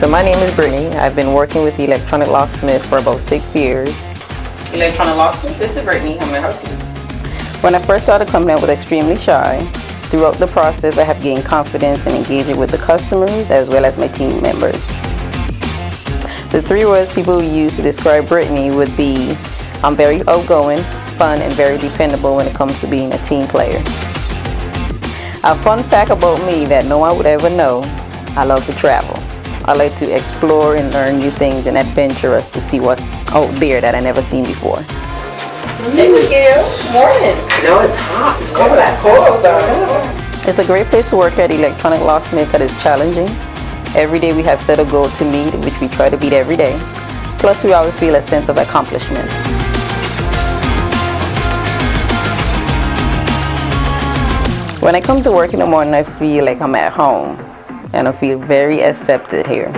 So my name is Brittiney. I've been working with the Electronic Locksmith for about 6 years. Electronic Locksmith, this is Brittiney. How may I help you? When I first started coming out, I was extremely shy. Throughout the process, I have gained confidence and engagement with the customers as well as my team members. The 3 words people use to describe Brittiney would be, I'm very outgoing, fun, and very dependable when it comes to being a team player. A fun fact about me that no one would ever know, I love to travel. I like to explore and learn new things and adventurous to see what's out there that I never seen before. Hey Miguel, morning. No, it's hot. It's cold outside. It's a great place to work at Electronic Locksmith because it's challenging. Every day we have set a goal to meet, which we try to beat every day. Plus we always feel a sense of accomplishment. When I come to work in the morning, I feel like I'm at home and I feel very accepted here.